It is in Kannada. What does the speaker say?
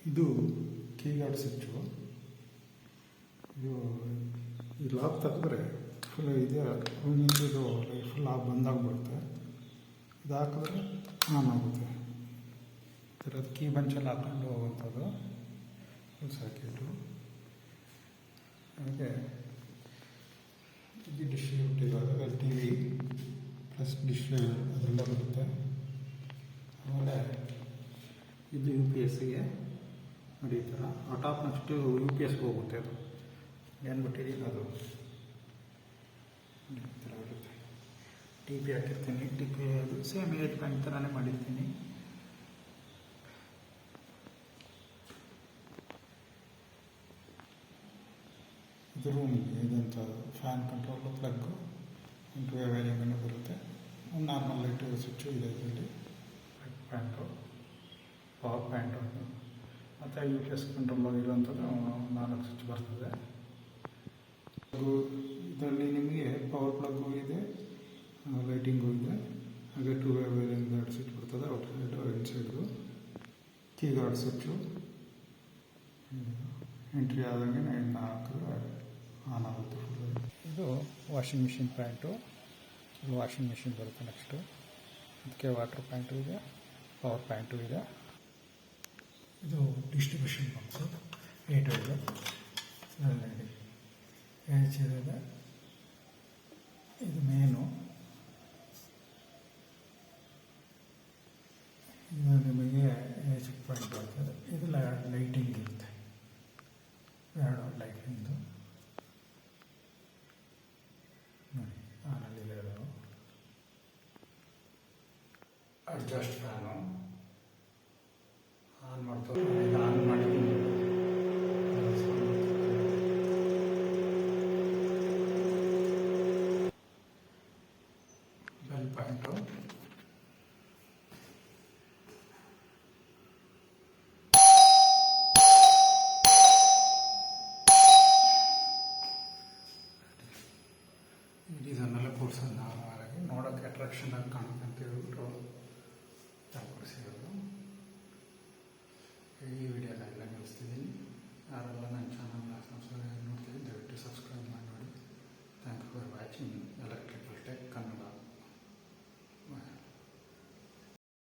ಇದು ಕೀಗಾರ್ಡ್ ಸ್ವಿಚ್ಚು. ಇದು ಈ ಲಾಕ್ ತೆಗೆದ್ರೆ ಫುಲ್ ಇದೆ ಇದು ಫುಲ್ ಬಂದಾಗ್ಬಿಡುತ್ತೆ. ಇದು ಹಾಕಿದ್ರೆ ಆನ್ ಆಗುತ್ತೆ. ಥರದ್ದು ಕೀ ಬಂಚಲ್ಲಿ ಹಾಕೊಂಡು ಹೋಗುವಂಥದ್ದು ಫುಲ್ ಸರ್ಕ್ಯೂಟು. ಹಾಗೆ ಇದು ಡಿಶ್ ಇಟ್ಟಿರೋದು ಟಿ ವಿ ಪ್ಲಸ್ ಡಿಶ್ ಅದೆಲ್ಲ ಬರುತ್ತೆ. ಆಮೇಲೆ ಇದು ಯು ಪಿ ಎಸ್ಸಿಗೆ ನೋಡಿ ಈ ಥರ ಟಾಪ್ ನೆಕ್ಸ್ಟು ಯು ಪಿ ಎಸ್ಗೆ ಹೋಗುತ್ತೆ. ಅದು ಏನು ಬಿಟ್ಟಿದ್ದೀನಿ ಅದು ಈ ಥರ ಬರುತ್ತೆ. ಟಿ ಪಿ ಹಾಕಿರ್ತೀನಿ. ಟಿ ಪಿ ಅದು ಸೇಮ್ ಏಜ್ ಬ್ಯಾಂಕ್ ಥರನೇ ಮಾಡಿರ್ತೀನಿ. ಇದು ರೂಮಿಗೆ ಇದಂಥ ಫ್ಯಾನ್ ಕಂಟ್ರೋಲು ಪ್ಲಗ್ಗು ಇಂಟು ವೈರಿಂಗನ್ನು ಬರುತ್ತೆ. ನಾರ್ಮಲ್ ಲೈಟು ಸ್ವಿಚ್ಚು ಇದೆ ಇದರಲ್ಲಿ. ಪ್ಯಾಂಟು ಪವರ್ ಪ್ಯಾಂಟು ಮತ್ತು ಯು ಪಿ ಎಸ್ ಕಂಟ್ರೋಲ್ ಆಗಿರುವಂಥದ್ದು 4 ಸ್ವಿಚ್ ಬರ್ತದೆ. ಇದರಲ್ಲಿ ನಿಮಗೆ ಪವರ್ ಪ್ಲಗ್ಗು ಇದೆ, ಲೈಟಿಂಗು ಇದೆ, ಹಾಗೆ 2 ವೇ ವೈರಿಂಗ್ 2 ಸ್ವಿಚ್ ಬರ್ತದೆ. ಔಟ್ ಸೈಡು ಇನ್ಸೈಡ್ದು ಕೀಗಾರ್ಡ್ ಸ್ವಿಚ್ಚು ಎಂಟ್ರಿ ಆದಂಗೆ ಇನ್ನು ಹಾಕಿದ್ರೆ ಆನ್ ಆಗುತ್ತೆ ಫುಲ್. ಇದು washing machine pant. Washing machine ಬರುತ್ತೆ. ನೆಕ್ಸ್ಟು ಅದಕ್ಕೆ ವಾಟರ್ ಪ್ಯಾಂಟು ಇದೆ, ಪವರ್ ಪ್ಯಾಂಟು ಇದೆ. ಇದು ಡಿಸ್ಟ್ರಿಬ್ಯೂಷನ್ ಬಾಕ್ಸು 8 ಇದೆ. ಎಚ್ ಇದೆ. ಇದು ಮೇನು. ಇದು ನಿಮಗೆ ಎಚ್ ಪಾಯಿಂಟ್ ಬರ್ತದೆ. ಇದು ಲೈಟಿಂಗ್ ಇರುತ್ತೆ. 2 ಲೈಟಿಂಗ್ದು ನೋಡಿ ಆನಲ್ಲಿದೆ. ಅದು ಅಡ್ಜಸ್ಟ್ ಫ್ಯಾನು ಆನ್ ಮಾಡ್ತಾರೆ. ಆನ್ ಮಾಡಿ ಬೆಲ್ ಪಾಯಿಂಟು. ಇದನ್ನೆಲ್ಲ ಕೂರಿಸೋದು ನಾರ್ಮಲಾಗಿ ನೋಡೋಕ್ಕೆ ಅಟ್ರಾಕ್ಷನ್ ಆಗಿ ಕಾಣುತ್ತೆ ಅಂತ ಹೇಳ್ಬಿಟ್ಟು ಕೊಡಿಸಿರೋದು. ಈ ವಿಡಿಯೋನೆಲ್ಲ